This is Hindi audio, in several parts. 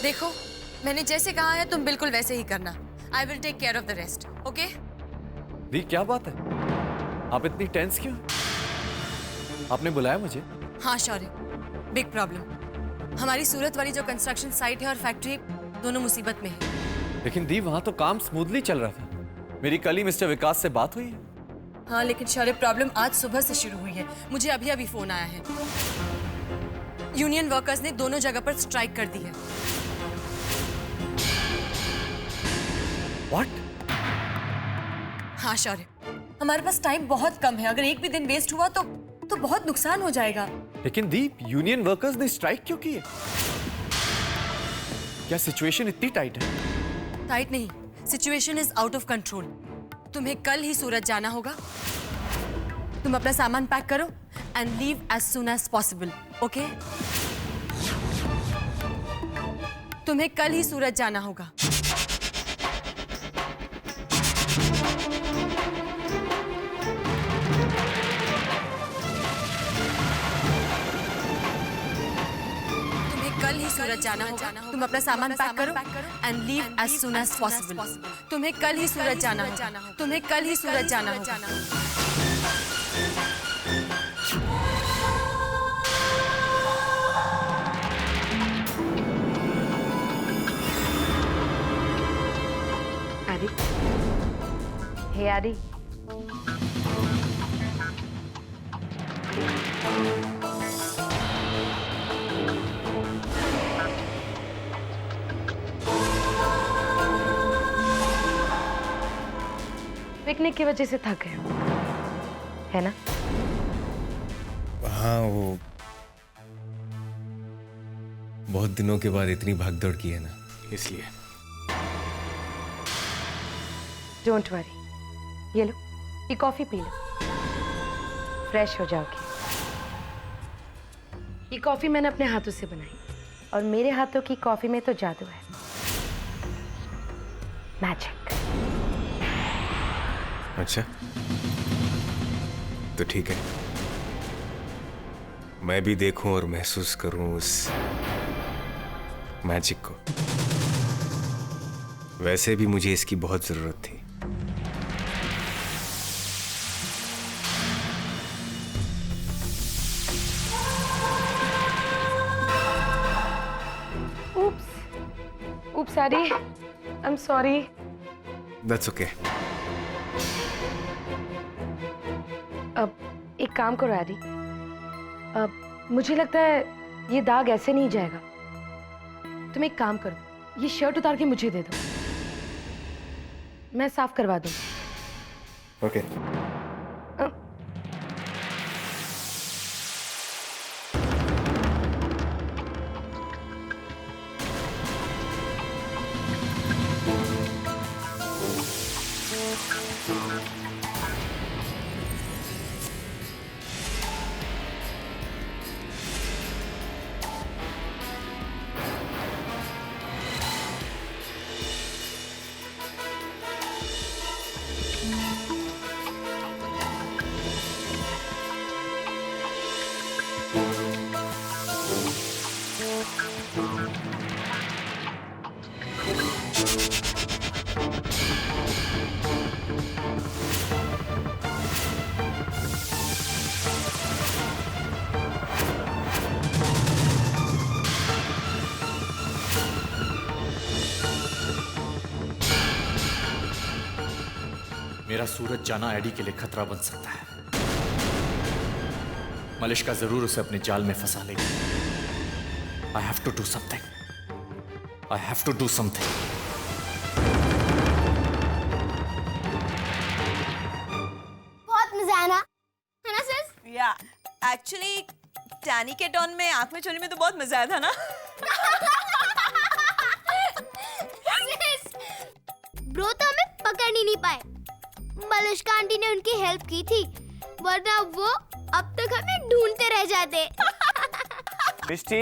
देखो, मैंने जैसे कहा है तुम बिल्कुल वैसे ही करना। I will take care of the rest, okay? दी क्या बात है, आप इतनी टेंस क्यों? आपने बुलाया मुझे? हाँ शौर्य, बिग प्रॉब्लम। हमारी सूरत वाली जो कंस्ट्रक्शन साइट है और फैक्ट्री दोनों मुसीबत में है। लेकिन दी वहां तो काम स्मूथली चल रहा था। मेरी कल ही मिस्टर विकास से बात हुई है। हाँ लेकिन शौर्य, प्रॉब्लम आज सुबह से शुरू हुई है। मुझे अभी अभी फोन आया है। यूनियन वर्कर्स ने दोनों जगह पर स्ट्राइक कर दी है। What? हाँ शौर्य, हमारे पास टाइम बहुत कम है। अगर एक भी दिन वेस्ट हुआ तो बहुत नुकसान हो जाएगा। लेकिन दीप, यूनियन वर्कर्स ने स्ट्राइक क्यों की है? क्या सिचुएशन इतनी टाइट है? टाइट नहीं, situation is out of control. तुम्हें कल ही सूरत जाना होगा। तुम अपना सामान पैक करो and leave as soon as possible, okay? तुम्हें कल ही सूरत जाना होगा। कल ही सूरत जाना होगा। तुम अपना सामान पैक करो and leave as soon as possible. तुम्हें कल ही सूरत जाना होगा। तुम्हें कल ही सूरत जाना होगा। आदि, हे आदि, पिकनिक की वजह से थक गए हो, है ना? हाँ, वो बहुत दिनों के बाद इतनी भागदौड़ की है ना, इसलिए। डोंट वरी, ये लो, ये कॉफी पी लो, फ्रेश हो जाओगी। ये कॉफी मैंने अपने हाथों से बनाई और मेरे हाथों की कॉफी में तो जादू है, मैजिक। अच्छा, तो ठीक है, मैं भी देखूं और महसूस करूं उस मैजिक को। वैसे भी मुझे इसकी बहुत जरूरत थी। Oops, Adi, I'm sorry. That's okay. अब एक काम करो आदि, अब मुझे लगता है ये दाग ऐसे नहीं जाएगा। तुम एक काम करो, ये शर्ट उतार के मुझे दे दो, मैं साफ करवा दूँ। Okay. मेरा सूरत जाना एडी के लिए खतरा बन सकता है। मलिश्का जरूर उसे अपने जाल में फंसा लेगी। I have to do something. I have to do something. बहुत मजा आया ना, है ना सिस? या एक्चुअली टैनी के टर्न में आंख में चोली में तो बहुत मजा आया था ना। सिस, ब्रो तो हमें पकड़ ही नहीं पाए। मलिश्का आंटी ने उनकी हेल्प की थी, वरना वो अब तक हमें ढूंढते रह जाते। Misti,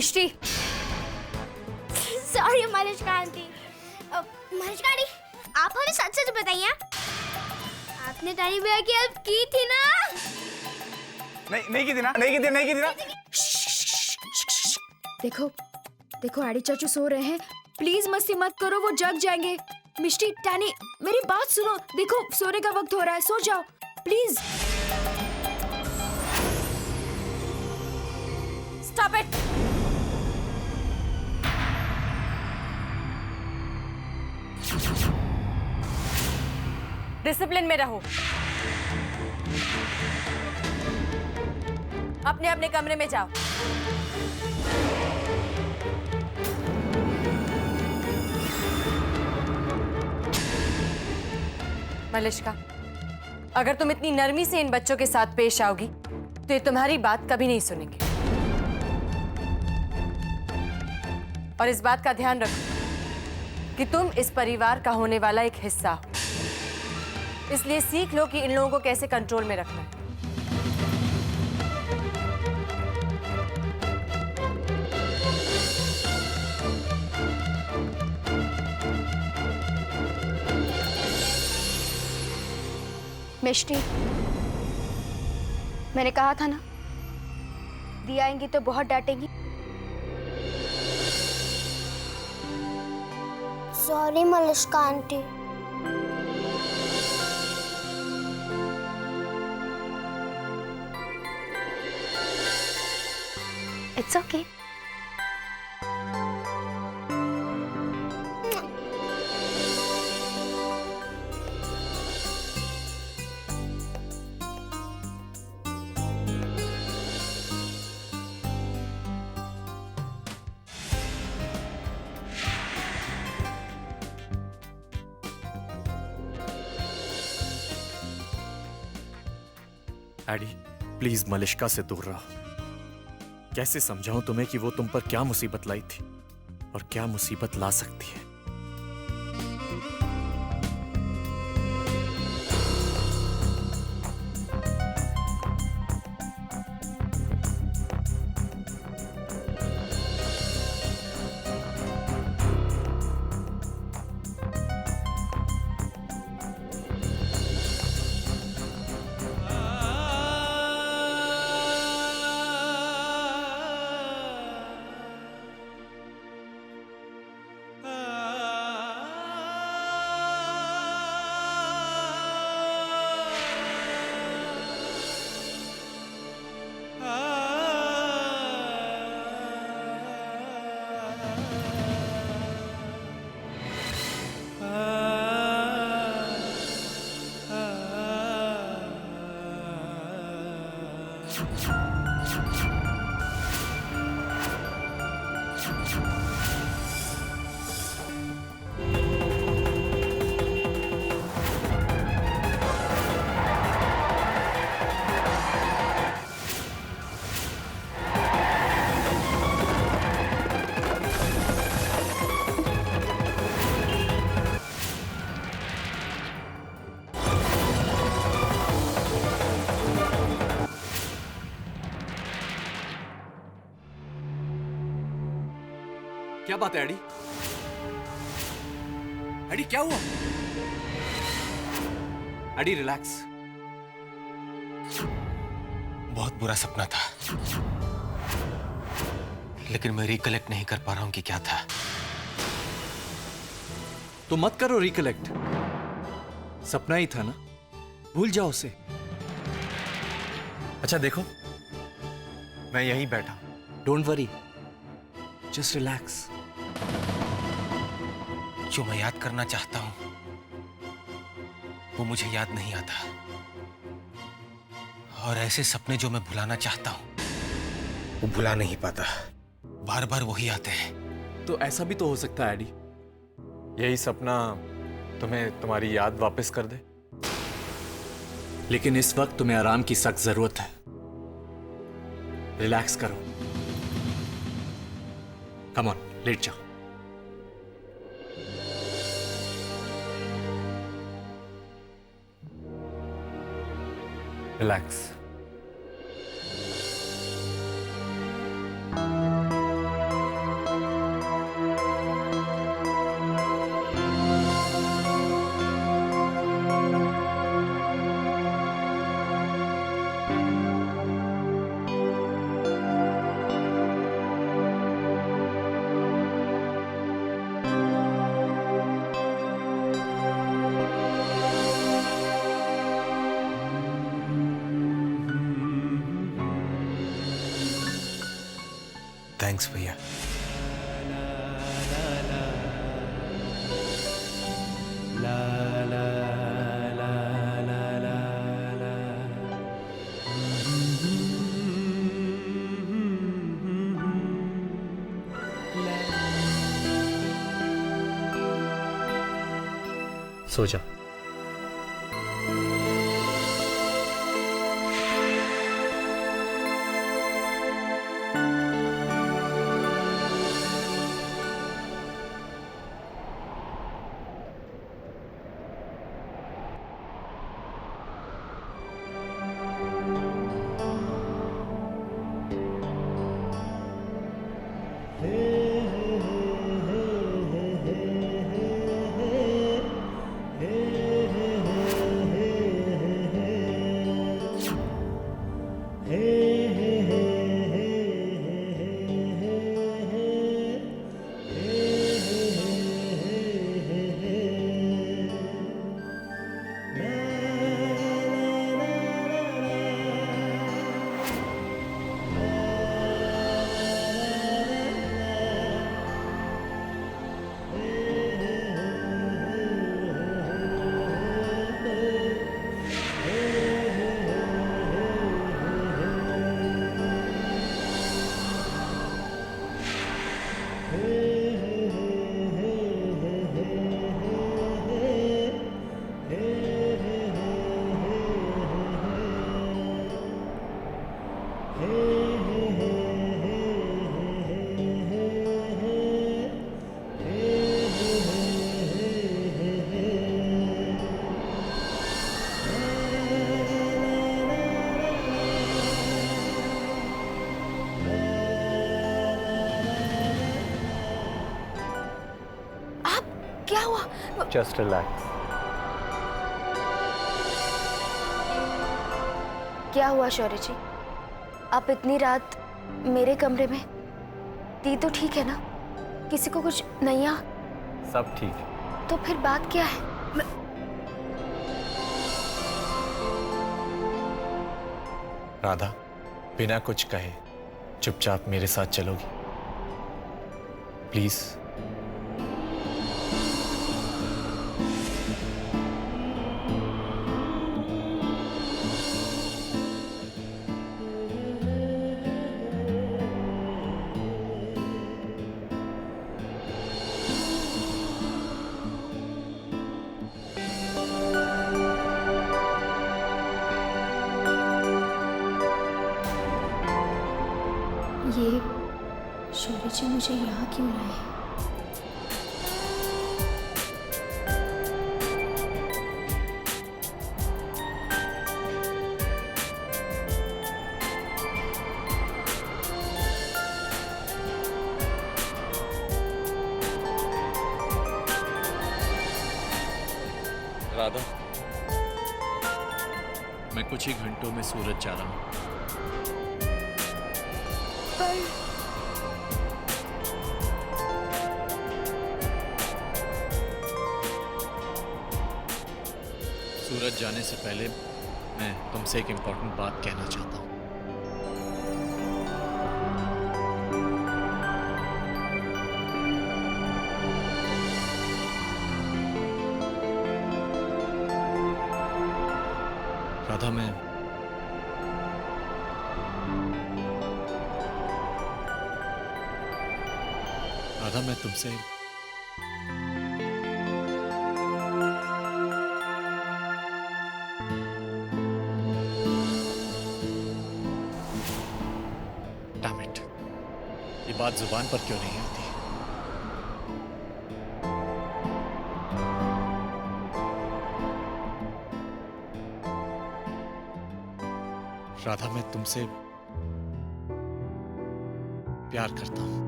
Mishti, sorry Malishka aunty. Malishka aunty, आप हमें सच सच बताइए, आपने टैनी भैया की हेल्प की थी ना? नहीं की थी ना। देखो देखो एडी चाचू सो रहे हैं, प्लीज मस्ती मत करो, वो जग जाएंगे। मिष्टी, टैनी, मेरी बात सुनो, देखो सोने का वक्त हो रहा है, सो जाओ प्लीज। Stop it. डिसिप्लिन में रहो। अपने अपने कमरे में जाओ। मलिश्का, अगर तुम इतनी नरमी से इन बच्चों के साथ पेश आओगी तो ये तुम्हारी बात कभी नहीं सुनेंगे। और इस बात का ध्यान रखो कि तुम इस परिवार का होने वाला एक हिस्सा हो, इसलिए सीख लो कि इन लोगों को कैसे कंट्रोल में रखना है। मिष्टी, मैंने कहा था ना, दी आएंगी तो बहुत डांटेंगी। Sorry Malishka aunty. It's okay. Eddie, please Malishka से दूर रहो। कैसे समझाऊं तुम्हें कि वो तुम पर क्या मुसीबत लाई थी और क्या मुसीबत ला सकती है। क्या बात है एडी? एडी क्या हुआ? Eddie relax. बहुत बुरा सपना था, लेकिन मैं रिकलेक्ट नहीं कर पा रहा हूं कि क्या था। तो मत करो रिकलेक्ट, सपना ही था ना, भूल जाओ उसे। अच्छा देखो, मैं यहीं बैठा, डोंट वरी, जस्ट रिलैक्स। जो मैं याद करना चाहता हूं वो मुझे याद नहीं आता, और ऐसे सपने जो मैं भुलाना चाहता हूं वो भुला नहीं पाता, बार बार वही आते हैं। तो ऐसा भी तो हो सकता है एडी, यही सपना तुम्हें तुम्हारी याद वापस कर दे। लेकिन इस वक्त तुम्हें आराम की सख्त जरूरत है। रिलैक्स करो। कम ऑन, लेट जाओ। रिलैक्स। थैंक्स भैया। सो जा। क्या हुआ? Just relax. क्या हुआ शौर्य जी? आप इतनी रात मेरे कमरे में? दी तो ठीक है ना? किसी को कुछ नहीं आ? सब ठीक है। तो फिर बात क्या है? राधा, बिना कुछ कहे चुपचाप मेरे साथ चलोगी प्लीज? ये शौर्य जी मुझे यहाँ क्यों लाए? राधा, मैं कुछ ही घंटों में सूरत जा रहा हूँ। सूरत जाने से पहले मैं तुमसे एक इम्पोर्टेंट बात कहना चाहता हूँ। राधा, मैं तुमसे Damn it, ये बात जुबान पर क्यों नहीं आती? राधा, मैं तुमसे प्यार करता हूं।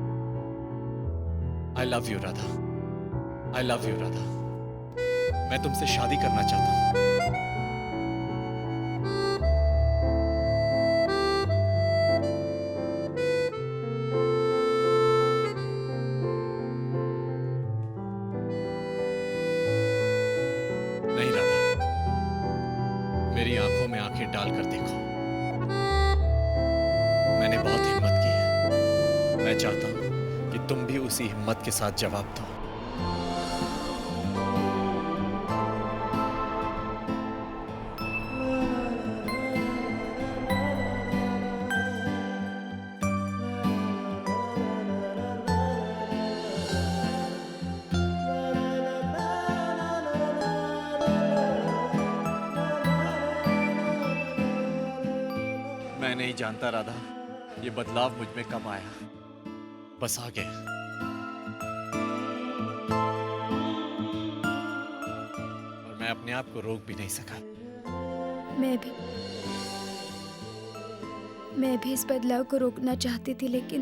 I love you, Radha. I love you, Radha. मैं तुमसे शादी करना चाहता हूं। नहीं राधा, मेरी आंखों में आंखें डालकर देखो। मैंने बहुत हिम्मत की है। मैं मैं चाहता हूं कि तुम भी उसी हिम्मत के साथ जवाब दो। मैं नहीं जानता राधा, ये बदलाव मुझ में कब आया, बस आ गया। और मैं अपने आप को रोक भी नहीं सका। मैं भी इस बदलाव को रोकना चाहती थी, लेकिन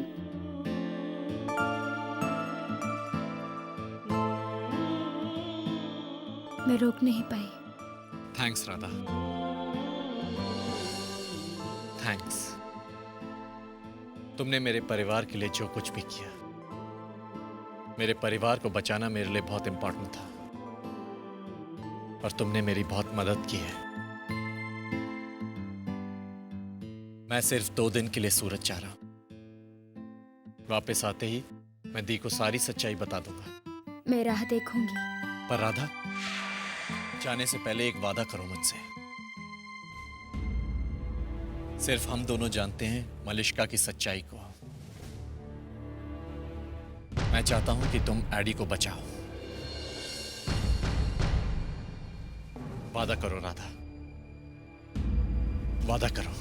मैं रोक नहीं पाई। Thanks Radha, thanks. तुमने मेरे परिवार के लिए जो कुछ भी किया, मेरे परिवार को बचाना मेरे लिए बहुत इंपॉर्टेंट था, और तुमने मेरी बहुत मदद की है। मैं सिर्फ 2 दिन के लिए सूरत जा रहा हूं। वापस आते ही मैं दी को सारी सच्चाई बता दूंगा। मैं राह देखूंगी। पर राधा, जाने से पहले एक वादा करो मुझसे। सिर्फ हम दोनों जानते हैं मलिष्का की सच्चाई को। मैं चाहता हूं कि तुम एडी को बचाओ। वादा करो राधा, वादा करो।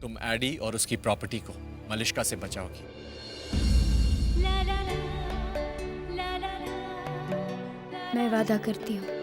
तुम एडी और उसकी प्रॉपर्टी को मलिष्का से बचाओगी। मैं वादा करती हूँ।